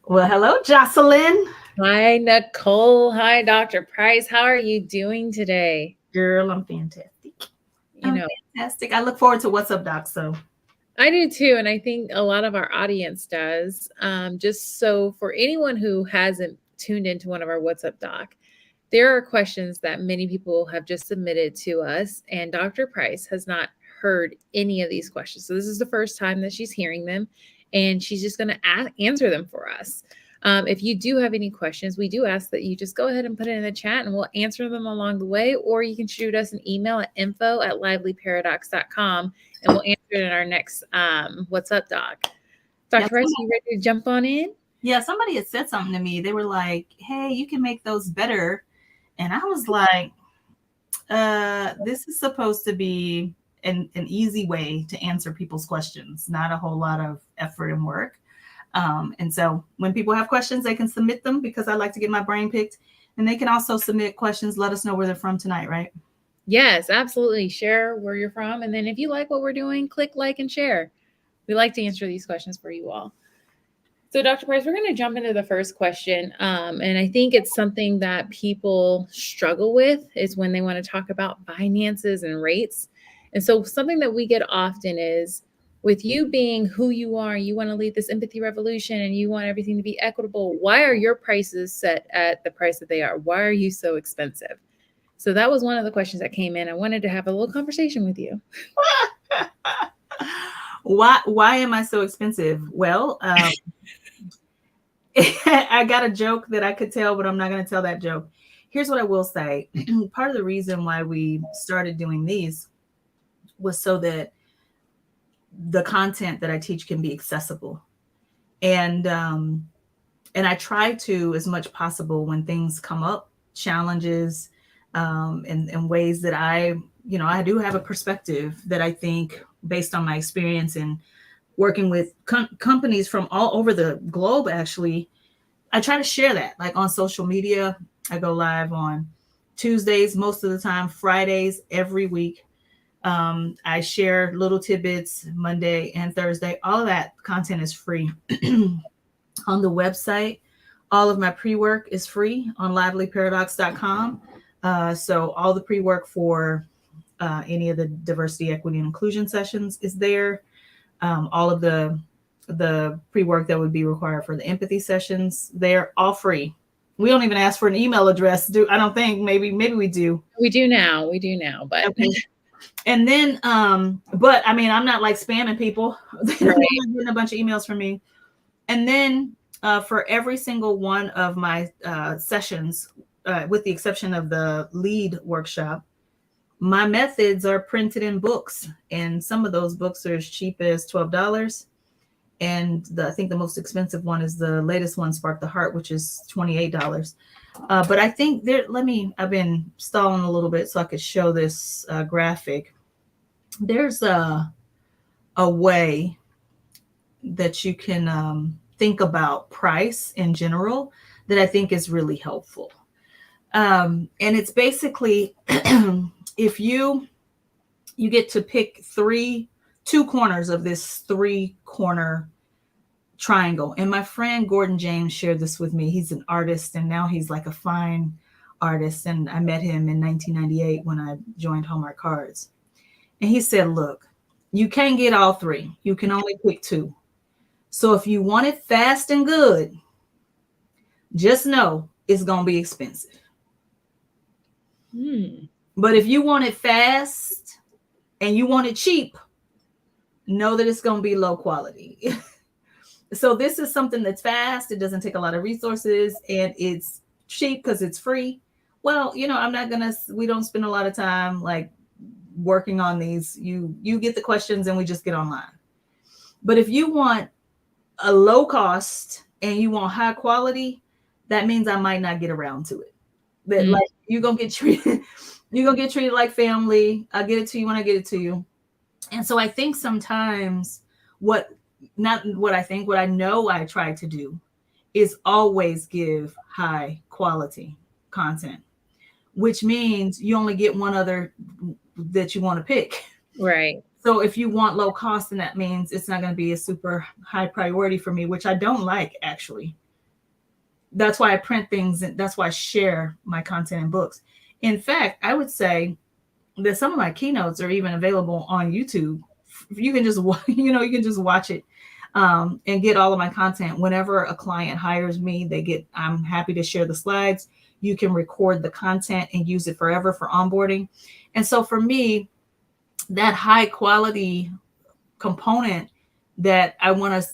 Well, hello, Jocelyn. Hi, Nicole. Hi, Dr. Price. How are you doing today? Girl, I'm fantastic. You I'm know, fantastic. I look forward to what's up, Doc. So, I do too, and I think a lot of our audience does. Just so for anyone who hasn't tuned into one of our What's Up Doc, there are questions that many people have just submitted to us, and Dr. Price has not heard any of these questions. So this is the first time that she's hearing them, and she's just going to answer them for us. If you do have any questions, we do ask that you just go ahead and put it in the chat and we'll answer them along the way, or you can shoot us an email at info@livelyparadox.com and we'll answer it in our next What's Up Doc. yeah, Dr. Price, are you ready to jump on in? yeah, somebody had said something to me. They were like, "Hey, you can make those better," and I was like, this is supposed to be an easy way to answer people's questions, not a whole lot of effort and work." And so, when people have questions, they can submit them because I like to get my brain picked, and they can also submit questions. Let us know where they're from tonight, right? Yes, absolutely. Share where you're from. And then if you like what we're doing, click like and share. We like to answer these questions for you all. So, Dr. Price, we're going to jump into the first question. And I think it's something that people struggle with is when they want to talk about finances and rates. And so, something that we get often is with you being who you are, you want to lead this empathy revolution and you want everything to be equitable. Why are your prices set at the price that they are? Why are you so expensive? So that was one of the questions that came in. I wanted to have a little conversation with you. Why am I so expensive? Well, I got a joke that I could tell, but I'm not going to tell that joke. Here's what I will say. Part of the reason why we started doing these was so that the content that I teach can be accessible. And and I try to, as much possible, when things come up, challenges, and ways that I do have a perspective that I think, based on my experience in working with companies from all over the globe, actually, I try to share that, like, on social media. I go live on Tuesdays most of the time, Fridays every week. I share little tidbits Monday and Thursday. All of that content is free on the website. All of my pre-work is free on livelyparadox.com. So all the pre-work for any of the diversity, equity, and inclusion sessions is there. All of the pre-work that would be required for the empathy sessions, they're all free. We don't even ask for an email address. Do I don't think maybe we do. We do now. We do now, but Okay. And then but I mean, I'm not like spamming people. They're right. not getting a bunch of emails from me. And then for every single one of my sessions, with the exception of the lead workshop, my methods are printed in books, and some of those books are as cheap as $12. And I think the most expensive one is the latest one, Spark the Heart, which is $28. But I think I've been stalling a little bit so I could show this graphic. There's a way that you can think about price in general that I think is really helpful. And it's basically if you get to pick two corners of this three corner triangle. And my friend Gordon James shared this with me. He's an artist and now he's like a fine artist. And I met him in 1998 when I joined Hallmark Cards. And he said, look, you can't get all three. You can only pick two. So if you want it fast and good, just know it's going to be expensive. But if you want it fast and you want it cheap, know that it's going to be low quality. So this is something that's fast. It doesn't take a lot of resources and it's cheap because it's free. Well, we don't spend a lot of time like working on these. You get the questions and we just get online. But if you want a low cost and you want high quality, that means I might not get around to it. That like you're gonna get treated like family. I'll get it to you when I get it to you. And so I think sometimes what I know I try to do is always give high quality content, which means you only get one other that you want to pick. Right. So if you want low cost, then that means it's not going to be a super high priority for me, which I don't like, actually. that's why I print things, and that's why I share my content in books. In fact, I would say that some of my keynotes are even available on YouTube. You can just you can just watch it, and get all of my content. Whenever a client hires me, I'm happy to share the slides. You can record the content and use it forever for onboarding. And so for me, that high quality component that I want to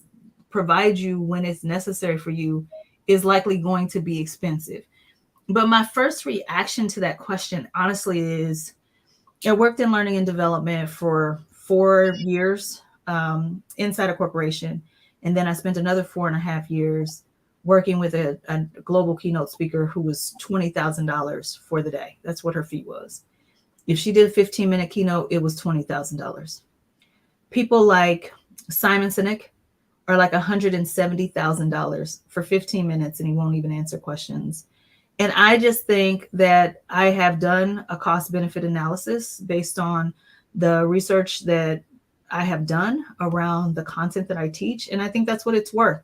provide you when it's necessary for you is likely going to be expensive. But my first reaction to that question, honestly, is I worked in learning and development for 4 years inside a corporation. And then I spent another 4.5 years working with a global keynote speaker who was $20,000 for the day. That's what her fee was. If she did a 15-minute keynote, it was $20,000. People like Simon Sinek are like $170,000 for 15 minutes, and he won't even answer questions. And I just think that I have done a cost benefit analysis based on the research that I have done around the content that I teach. And I think that's what it's worth.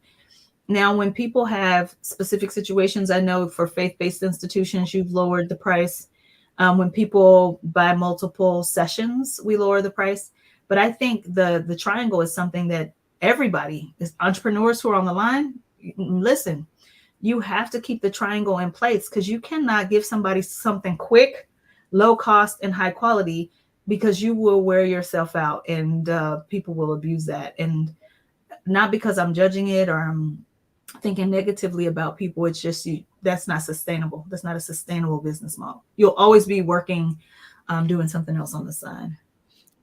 Now, when people have specific situations, I know for faith-based institutions, you've lowered the price. When people buy multiple sessions, we lower the price. But I think the triangle is something that everybody, entrepreneurs who are on the line, listen, you have to keep the triangle in place, because you cannot give somebody something quick, low cost, and high quality, because you will wear yourself out, and people will abuse that. And not because I'm judging it or I'm thinking negatively about people. It's just that's not sustainable. That's not a sustainable business model. You'll always be working, doing something else on the side.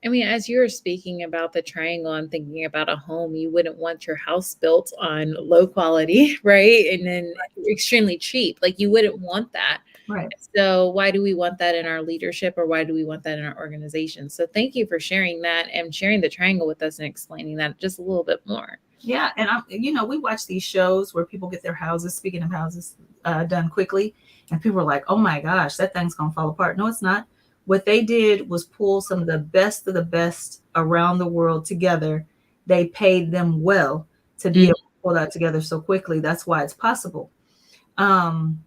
I mean, as you were speaking about the triangle, I'm thinking about a home. You wouldn't want your house built on low quality, right? And then extremely cheap. Like, you wouldn't want that. Right. So why do we want that in our leadership, or why do we want that in our organization? So thank you for sharing that and sharing the triangle with us and explaining that just a little bit more. Yeah. And we watch these shows where people get their houses, speaking of houses, done quickly. And people are like, oh my gosh, that thing's going to fall apart. No, it's not. What they did was pull some of the best around the world together. They paid them well to be able to pull that together so quickly. That's why it's possible. And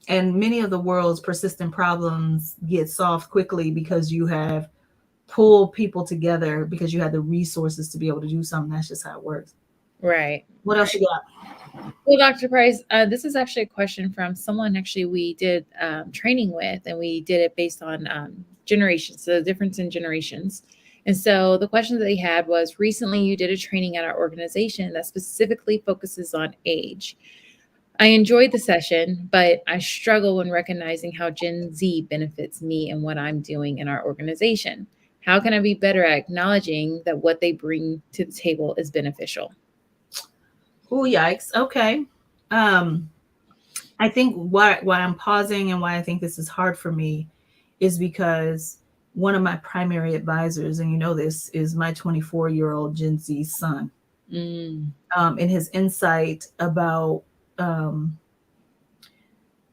many of the world's persistent problems get solved quickly because you have pulled people together, because you had the resources to be able to do something. That's just how it works. Right. What else you got? Well, Dr. Price, this is actually a question from someone we did training with, and we did it based on generations, so the difference in generations. And so the question that they had was, recently you did a training at our organization that specifically focuses on age. I enjoyed the session, but I struggle when recognizing how Gen Z benefits me and what I'm doing in our organization. How can I be better at acknowledging that what they bring to the table is beneficial? Oh, yikes. Okay. I think why I'm pausing and why I think this is hard for me is because one of my primary advisors, and this, is my 24-year-old Gen Z son. And his insight about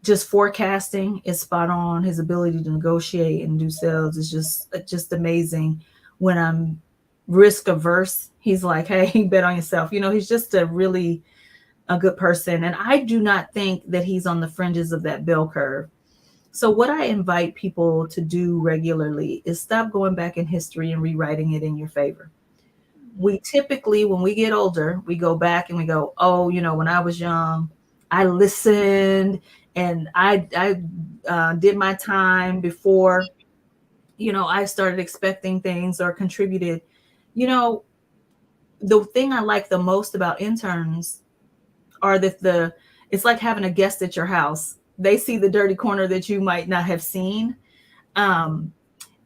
just forecasting is spot on. His ability to negotiate and do sales is just amazing. When I'm risk averse, he's like, hey, bet on yourself. He's just a good person. And I do not think that he's on the fringes of that bell curve. So what I invite people to do regularly is stop going back in history and rewriting it in your favor. We typically, when we get older, we go back and we go, oh, when I was young, I listened and I did my time before, I started expecting things or contributed. The thing I like the most about interns are that it's like having a guest at your house. They see the dirty corner that you might not have seen. And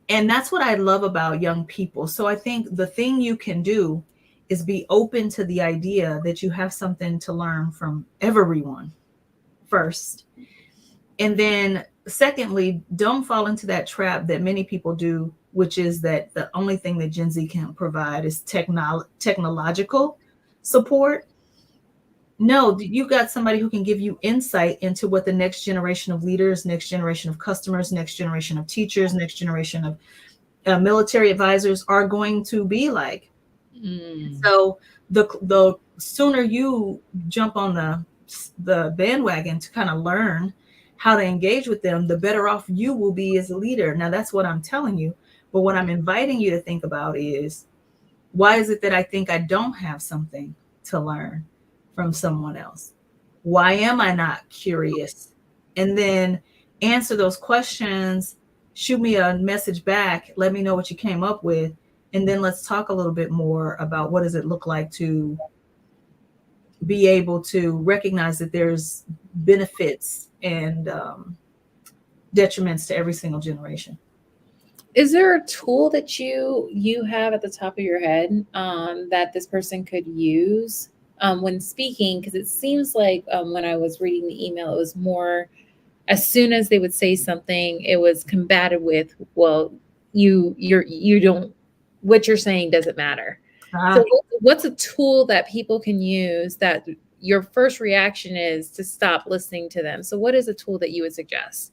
that's what I love about young people. So I think the thing you can do is be open to the idea that you have something to learn from everyone first. And then secondly, don't fall into that trap that many people do, which is that the only thing that Gen Z can provide is technological support. No, you've got somebody who can give you insight into what the next generation of leaders, next generation of customers, next generation of teachers, next generation of military advisors are going to be like. So the sooner you jump on the bandwagon to kind of learn how to engage with them, the better off you will be as a leader. Now, that's what I'm telling you. But what I'm inviting you to think about is, why is it that I think I don't have something to learn from someone else? Why am I not curious? And then answer those questions, shoot me a message back, let me know what you came up with. And then let's talk a little bit more about what does it look like to be able to recognize that there's benefits and detriments to every single generation. Is there a tool that you have at the top of your head that this person could use when speaking? Because it seems like when I was reading the email, it was more as soon as they would say something, it was combated with, well, you don't, what you're saying doesn't matter. So what's a tool that people can use that your first reaction is to stop listening to them? So what is a tool that you would suggest?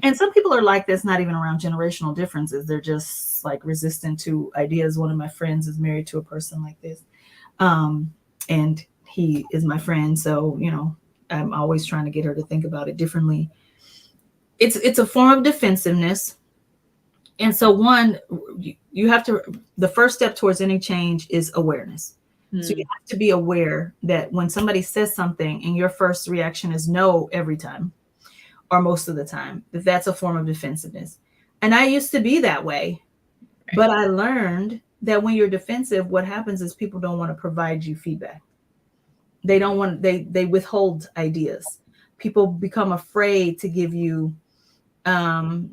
And some people are like this, not even around generational differences. They're just like resistant to ideas. One of my friends is married to a person like this. And he is my friend. So, you know, I'm always trying to get her to think about it differently. It's a form of defensiveness. And so one, you have to, the first step towards any change is awareness. So you have to be aware that when somebody says something and your first reaction is no every time, or most of the time, that's a form of defensiveness. And I used to be that way, but I learned that when you're defensive, what happens is people don't want to provide you feedback. They don't want, they withhold ideas. People become afraid to give you, to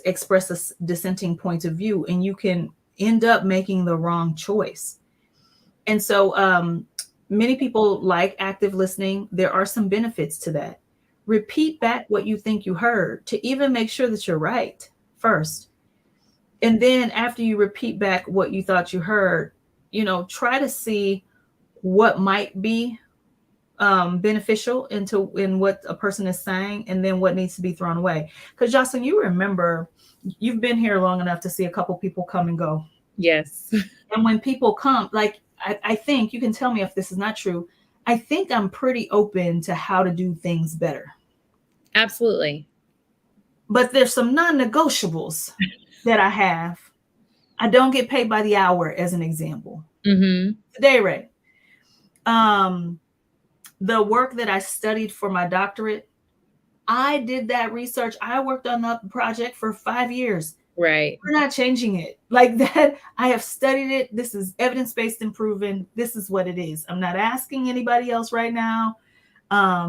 express a dissenting point of view, and you can end up making the wrong choice. And so many people like active listening. There are some benefits to that. Repeat back what you think you heard to even make sure that you're right first. And then after you repeat back what you thought you heard, you know, try to see what might be beneficial in what a person is saying, and then what needs to be thrown away. Because Jocelyn, you remember, you've been here long enough to see a couple people come and go. Yes. And when people come, like, I think, you can tell me if this is not true, I think I'm pretty open to how to do things better. Absolutely. But there's some non-negotiables that I have. I don't get paid by the hour, as an example. Day rate. The work that I studied for my doctorate, I did that research. I worked on the project for 5 years. Right. We're not changing it like that. I have studied it. This is evidence-based and proven. This is what it is. I'm not asking anybody else right now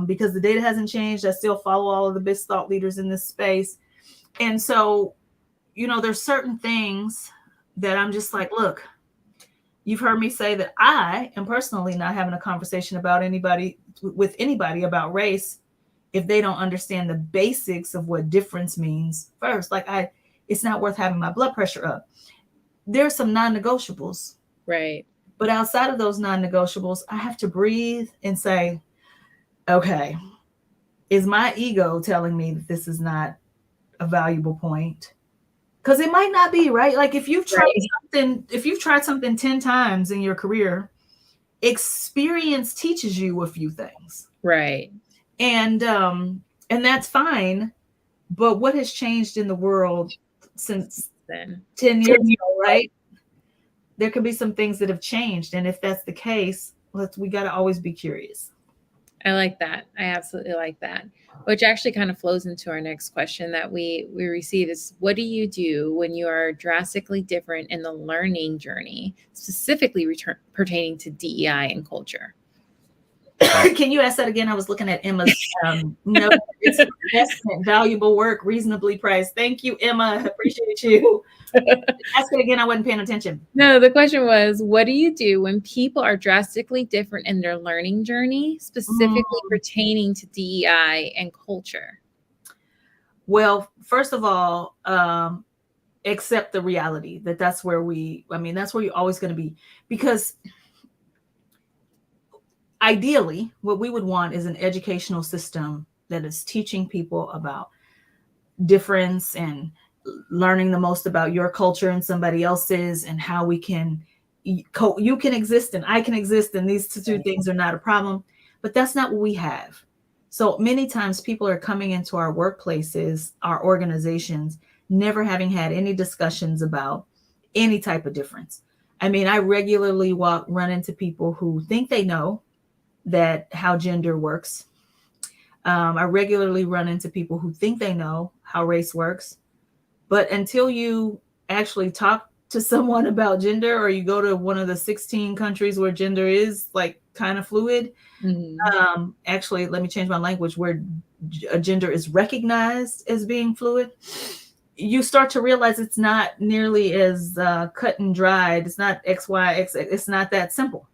because the data hasn't changed. I still follow all of the best thought leaders in this space. And so, you know, there's certain things that I'm just like, look, you've heard me say that I am personally not having a conversation about with anybody about race if they don't understand the basics of what difference means first. Like it's not worth having my blood pressure up. There's some non-negotiables. Right. But outside of those non-negotiables, I have to breathe and say, okay, is my ego telling me that this is not a valuable point? Because it might not be, right? Like if you've tried something 10 times in your career, experience teaches you a few things. Right. And that's fine. But what has changed in the world since then 10 years ago, right? There could be some things that have changed. And if that's the case, we got to always be curious. I like that. I absolutely like that. Which actually kind of flows into our next question that we receive is, what do you do when you are drastically different in the learning journey, specifically pertaining to DEI and culture? Can you ask that again? I was looking at Emma's note. It's investment, valuable work, reasonably priced. Thank you, Emma. I appreciate you. Ask it again. I wasn't paying attention. No, the question was, what do you do when people are drastically different in their learning journey, specifically pertaining to DEI and culture? Well, first of all, accept the reality that's where that's where you're always going to be, because ideally, what we would want is an educational system that is teaching people about difference and learning the most about your culture and somebody else's, and how you can exist and I can exist, and these two things are not a problem. but that's not what we have. So many times people are coming into our workplaces, our organizations, never having had any discussions about any type of difference. I mean, I regularly run into people who think they know that how gender works. I regularly run into people who think they know how race works, but until you actually talk to someone about gender, or you go to one of the 16 countries where gender is like kind of fluid, actually, let me change my language, where a gender is recognized as being fluid, you start to realize it's not nearly as cut and dried. It's not X, Y, X. It's not that simple.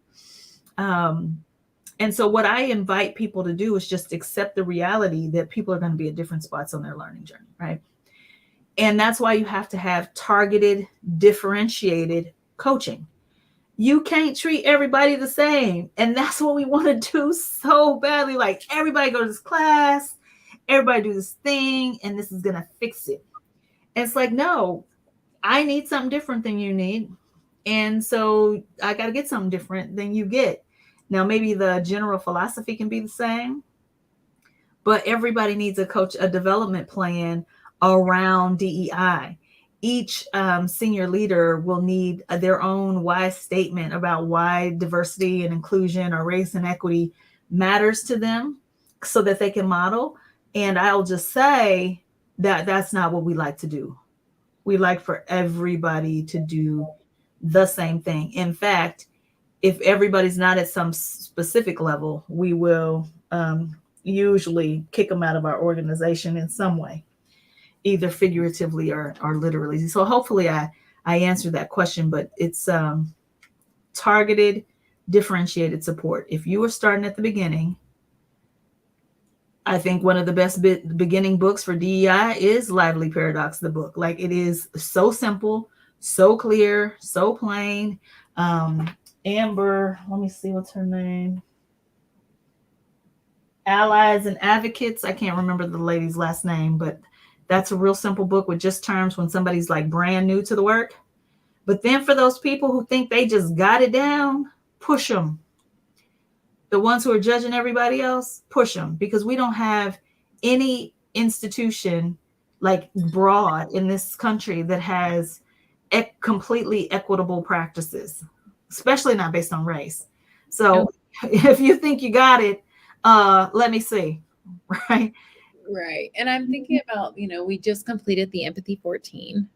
And so what I invite people to do is just accept the reality that people are going to be at different spots on their learning journey, right? And that's why you have to have targeted, differentiated coaching. You can't treat everybody the same. And that's what we want to do so badly. Like, everybody go to this class, everybody do this thing, and this is going to fix it. And it's like, no, I need something different than you need. And so I got to get something different than you get. Now, maybe the general philosophy can be the same, but everybody needs a development plan around DEI. Each senior leader will need their own wise statement about why diversity and inclusion or race and equity matters to them, so that they can model. And I'll just say that that's not what we like to do. We like for everybody to do the same thing. In fact, if everybody's not at some specific level, we will usually kick them out of our organization in some way, either figuratively or literally. So hopefully I answered that question, but it's targeted, differentiated support. If you were starting at the beginning, I think one of the best beginning books for DEI is Lively Paradox, the book. Like, it is so simple, so clear, so plain. Amber, let me see, what's her name? Allies and Advocates. I can't remember the lady's last name, but that's a real simple book with just terms when somebody's like brand new to the work. But then for those people who think they just got it down, push them. The ones who are judging everybody else, push them, because we don't have any institution like broad in this country that has completely equitable practices, especially not based on race. So if you think you got it, let me see, right? Right. And I'm thinking about, we just completed the Empathy 14,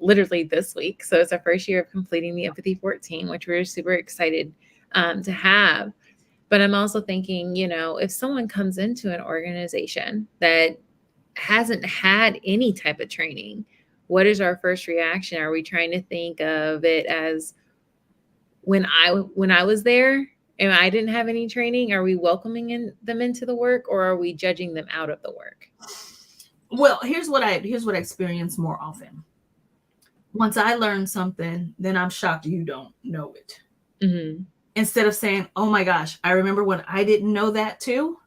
literally this week. So it's our first year of completing the Empathy 14, which we're super excited to have. But I'm also thinking, if someone comes into an organization that hasn't had any type of training, what is our first reaction? Are we trying to think of it as when I was there and I didn't have any training? Are we welcoming them into the work, or are we judging them out of the work? Well, here's what I experience more often. Once I learn something, then I'm shocked you don't know it. Mm-hmm. Instead of saying, oh my gosh, I remember when I didn't know that too.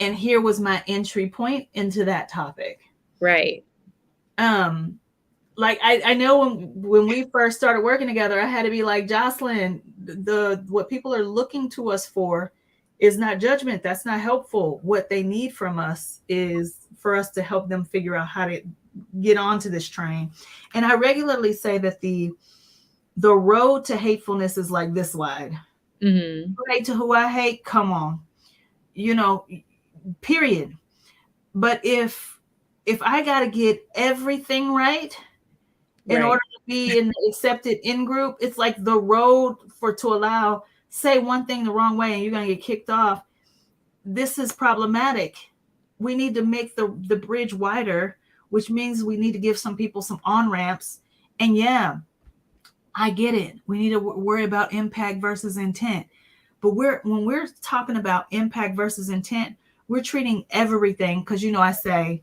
And here was my entry point into that topic. Right. Like I know when we first started working together, I had to be like, Jocelyn, what people are looking to us for is not judgment. That's not helpful. What they need from us is for us to help them figure out how to get onto this train. And I regularly say that the road to hatefulness is like this wide. Mm-hmm. Right, to who I hate, come on, period. But if I got to get everything right in order to be in the accepted in group, it's like the road to allow, say one thing the wrong way and you're going to get kicked off. This is problematic. We need to make the bridge wider, which means we need to give some people some on-ramps. And yeah, I get it. We need to worry about impact versus intent. But when we're talking about impact versus intent, we're treating everything. Because, I say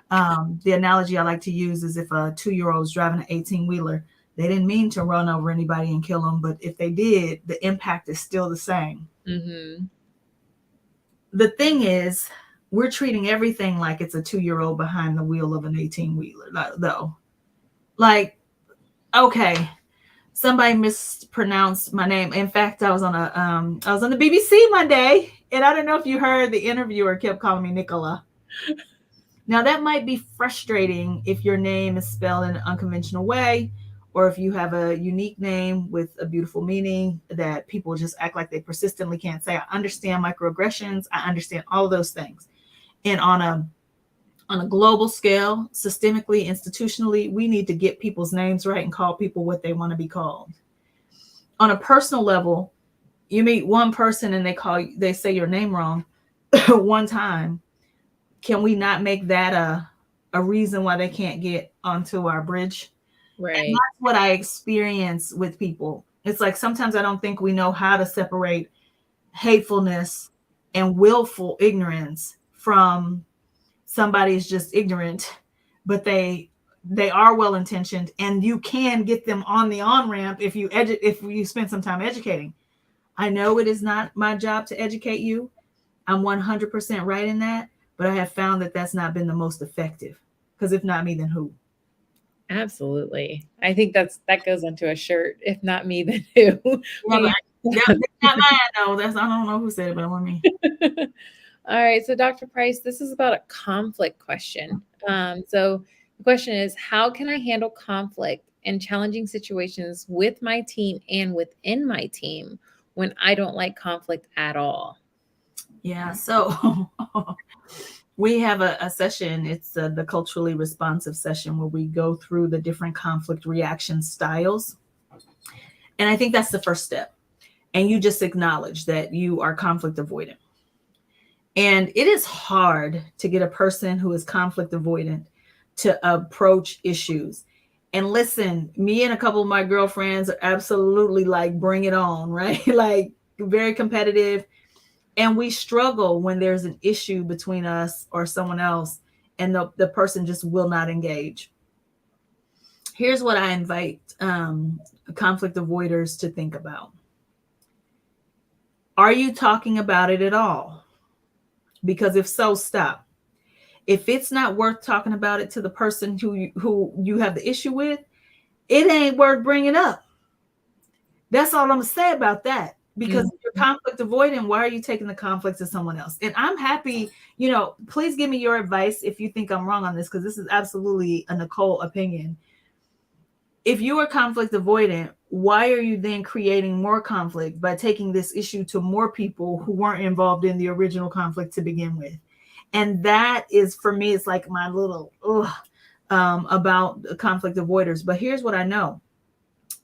the analogy I like to use is if a 2-year-old is driving an 18-wheeler, they didn't mean to run over anybody and kill them. But if they did, the impact is still the same. Mm-hmm. The thing is, we're treating everything like it's a 2-year-old behind the wheel of an 18-wheeler, though. Like, okay. somebody mispronounced my name. In fact, I was on the BBC Monday, and I don't know if you heard, the interviewer kept calling me Nicola. Now that might be frustrating if your name is spelled in an unconventional way, or if you have a unique name with a beautiful meaning that people just act like they persistently can't say. I understand microaggressions. I understand all of those things. And on a global scale, systemically, institutionally, we need to get people's names right and call people what they want to be called. On a personal level, you meet one person and they say your name wrong one time. Can we not make that a reason why they can't get onto our bridge? Right. And that's what I experience with people. It's like sometimes I don't think we know how to separate hatefulness and willful ignorance from somebody's just ignorant, but they are well intentioned, and you can get them on the on ramp if you spend some time educating. I know it is not my job to educate you. I'm 100% right in that, but I have found that that's not been the most effective, because if not me, then who? Absolutely. I think that goes onto a shirt. If not me, then who? That's not mine. No, I don't know who said it, but it wasn't me. All right. So, Dr. Price, this is about a conflict question. So the question is, how can I handle conflict and challenging situations with my team and within my team when I don't like conflict at all? Yeah. So we have a session. It's the culturally responsive session, where we go through the different conflict reaction styles. And I think that's the first step. And you just acknowledge that you are conflict avoidant. And it is hard to get a person who is conflict avoidant to approach issues. And listen, me and a couple of my girlfriends are absolutely like, bring it on, right? Like, very competitive. And we struggle when there's an issue between us or someone else, and the person just will not engage. Here's what I invite conflict avoiders to think about. Are you talking about it at all? Because if so, stop. If it's not worth talking about it to the person who you have the issue with, it ain't worth bringing up. That's all I'm gonna say about that. Because if you're conflict avoidant, why are you taking the conflict to someone else? And I'm happy, please give me your advice if you think I'm wrong on this, because this is absolutely a Nicole opinion. If you are conflict avoidant, why are you then creating more conflict by taking this issue to more people who weren't involved in the original conflict to begin with? And that is, for me, it's like my little about conflict avoiders. But here's what I know.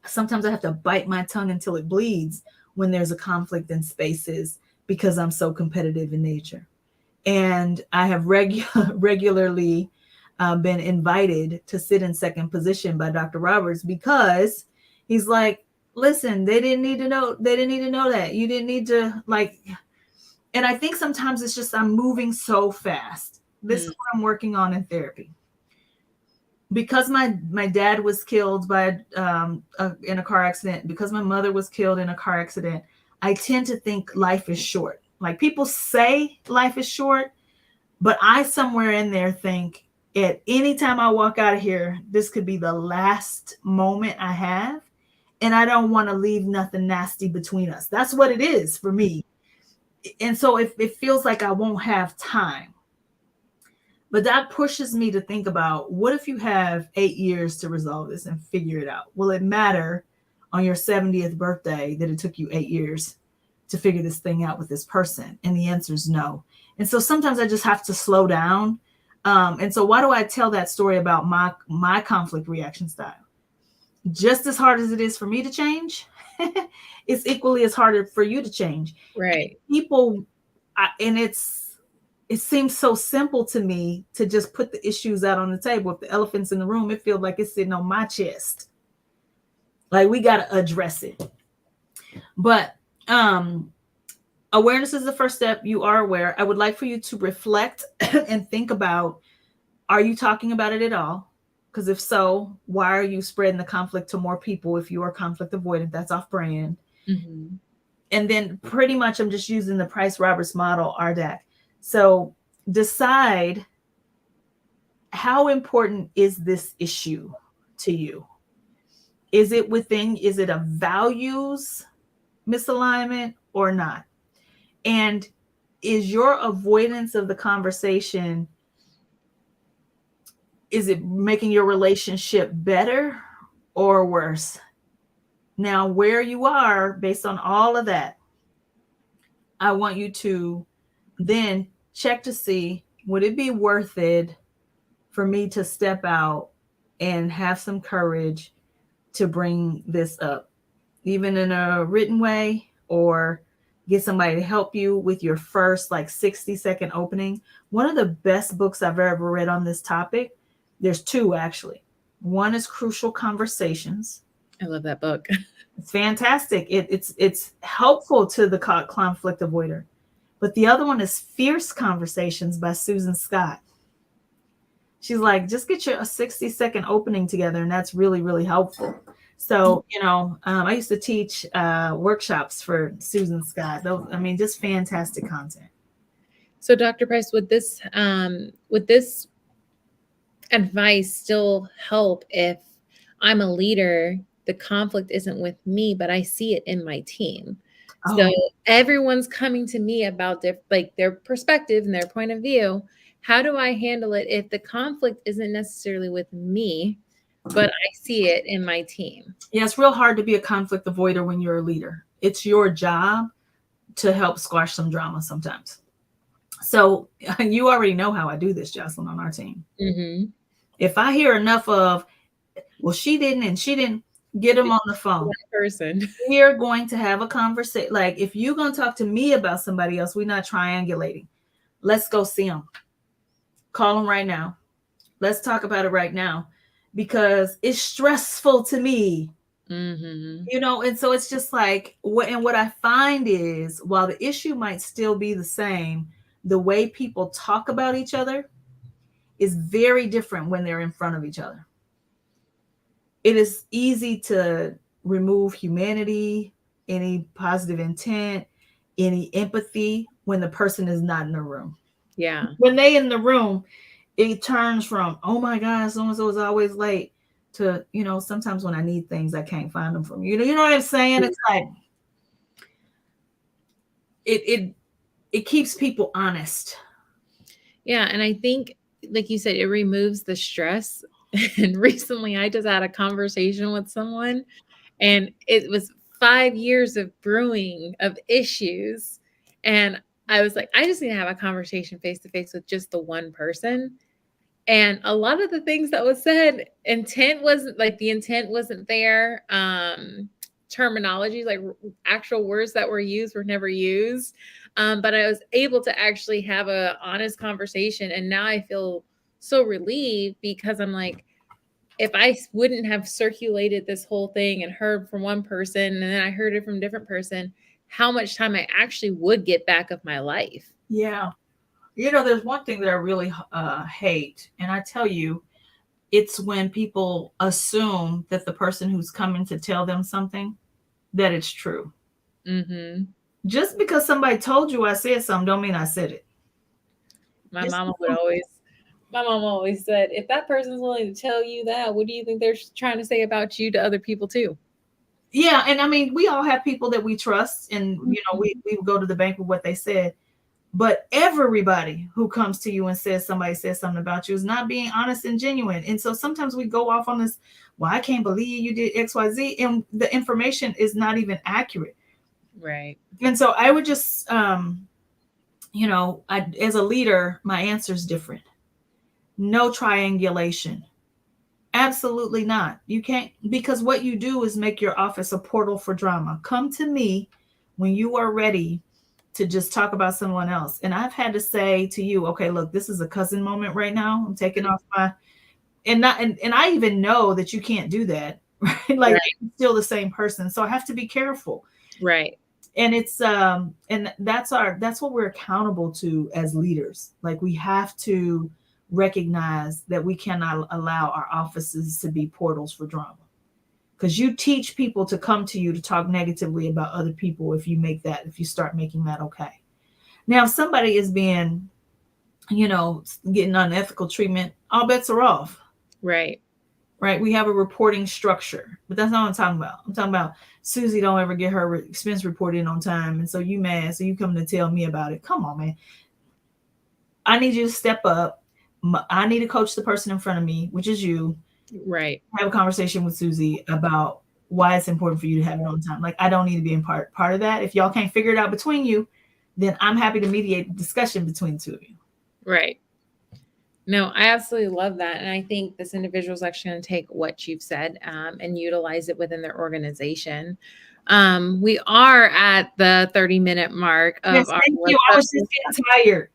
Sometimes I have to bite my tongue until it bleeds when there's a conflict in spaces, because I'm so competitive in nature. And I have regularly been invited to sit in second position by Dr. Roberts, because he's like, listen, they didn't need to know that. You didn't need to, like, and I think sometimes it's just I'm moving so fast. This is what I'm working on in therapy. Because my dad was killed in a car accident, because my mother was killed in a car accident, I tend to think life is short. Like, people say life is short, but I somewhere in there think, at any time I walk out of here, this could be the last moment I have, and I don't want to leave nothing nasty between us. That's what it is for me. And so if it feels like I won't have time. But that pushes me to think about, what if you have 8 years to resolve this and figure it out? Will it matter on your 70th birthday that it took you 8 years to figure this thing out with this person? And the answer is no. And so sometimes I just have to slow down. And so why do I tell that story about my conflict reaction style? Just as hard as it is for me to change, it's equally as hard for you to change. Right. And it seems so simple to me to just put the issues out on the table. If the elephant's in the room, it feels like it's sitting on my chest. Like, we got to address it. But awareness is the first step. You are aware. I would like for you to reflect and think about, are you talking about it at all? Because if so, why are you spreading the conflict to more people? If you are conflict avoidant, that's off brand. Mm-hmm. And then pretty much I'm just using the Price Roberts model, RDAC. So decide, how important is this issue to you? Is it a values misalignment or not? And is your avoidance of the conversation, is it making your relationship better or worse? Now, where you are based on all of that, I want you to then check to see, would it be worth it for me to step out and have some courage to bring this up, even in a written way, or get somebody to help you with your first like 60-second opening. One of the best books I've ever read on this topic, there's two actually. One is Crucial Conversations. I love that book. It's fantastic. It's helpful to the conflict avoider. But the other one is Fierce Conversations by Susan Scott. She's like, just get your a 60-second opening together, and that's really, really helpful. So, I used to teach workshops for Susan Scott. Just fantastic content. So, Dr. Price, would this advice still help if I'm a leader? The conflict isn't with me, but I see it in my team. So everyone's coming to me about their perspective and their point of view. How do I handle it if the conflict isn't necessarily with me, but I see it in my team? Yeah, it's real hard to be a conflict avoider when you're a leader. It's your job to help squash some drama sometimes. So you already know how I do this, Jocelyn, on our team. Mm-hmm. If I hear enough of, well, she didn't, and she didn't, get them on the phone. Person. We're going to have a conversation. Like, if you're going to talk to me about somebody else, we're not triangulating. Let's go see them. Call them right now. Let's talk about it right now, because it's stressful to me. Mm-hmm. And so it's just like, what I find is, while the issue might still be the same, the way people talk about each other is very different when they're in front of each other. It is easy to remove humanity, any positive intent, any empathy when the person is not in the room. Yeah. When they in the room, it turns from, oh my God, so-and-so is always late, to, sometimes when I need things, I can't find them from you. You know what I'm saying? It's like, it keeps people honest. Yeah. And I think, like you said, it removes the stress. And recently I just had a conversation with someone, and it was 5 years of brewing of issues. And I was like, I just need to have a conversation face to face with just the one person. And a lot of the things that was said, the intent wasn't there. Terminology, like actual words that were used, were never used. But I was able to actually have an honest conversation. And now I feel so relieved, because I'm like, if I wouldn't have circulated this whole thing and heard from one person, and then I heard it from a different person, how much time I actually would get back of my life. Yeah. There's one thing that I really hate, and I tell you, it's when people assume that the person who's coming to tell them something, that it's true. Mm-hmm. Just because somebody told you I said something, don't mean I said it. My mom always said, if that person's willing to tell you that, what do you think they're trying to say about you to other people too? Yeah. And we all have people that we trust, and, we go to the bank with what they said. But everybody who comes to you and says somebody says something about you is not being honest and genuine. And so sometimes we go off on this, well, I can't believe you did XYZ, and the information is not even accurate. Right. And so I would just, as a leader, my answer is different. No triangulation. Absolutely not. You can't, because what you do is make your office a portal for drama. Come to me when you are ready to just talk about someone else. And I've had to say to you, okay, look, this is a cousin moment right now. I'm taking off and I even know that you can't do that, right? Like, right. It's still the same person. So I have to be careful. Right. And it's, and that's what we're accountable to as leaders. Like, we have to recognize that we cannot allow our offices to be portals for drama. Because you teach people to come to you to talk negatively about other people if you start making that okay. Now, if somebody is being, getting unethical treatment, all bets are off. Right. right? We have a reporting structure, but that's not what I'm talking about. I'm talking about Susie don't ever get her expense report in on time. And so you mad. So you come to tell me about it. Come on, man. I need you to step up. I need to coach the person in front of me, which is you. Right. Have a conversation with Susie about why it's important for you to have it on time. Like, I don't need to be in part of that. If y'all can't figure it out between you, then I'm happy to mediate the discussion between the two of you. Right. No, I absolutely love that. And I think this individual is actually going to take what you've said and utilize it within their organization. We are at the 30-minute mark of Yes, our thank you. I was just getting tired.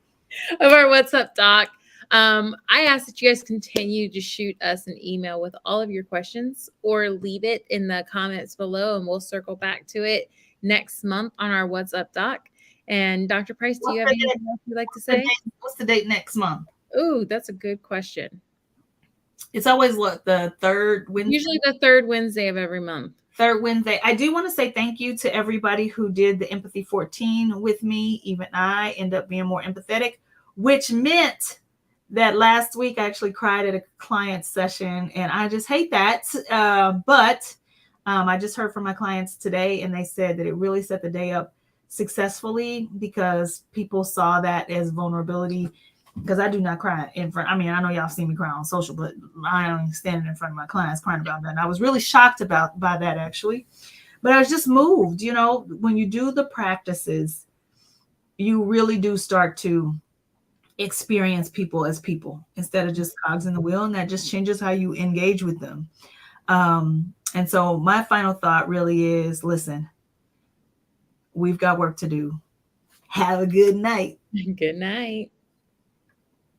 Of our What's Up Doc. I ask that you guys continue to shoot us an email with all of your questions or leave it in the comments below, and we'll circle back to it next month on our What's Up Doc. And Dr. Price, do you have anything else you'd like to say? What's the date next month? Oh, that's a good question. It's always what, the third Wednesday? Usually the third Wednesday of every month. Third Wednesday. I do want to say thank you to everybody who did the Empathy 14 with me. Even I end up being more empathetic, which meant that last week I actually cried at a client session, and I just hate that. But I just heard from my clients today, and they said that it really set the day up successfully because people saw that as vulnerability. Because I do not cry in front. I mean, I know y'all see me cry on social, but I don't standing in front of my clients crying about that. And I was really shocked by that, actually. But I was just moved. You know, when you do the practices, you really do start to experience people as people instead of just cogs in the wheel, and that just changes how you engage with them. And so my final thought really is, listen, we've got work to do. Have a good night. Good night.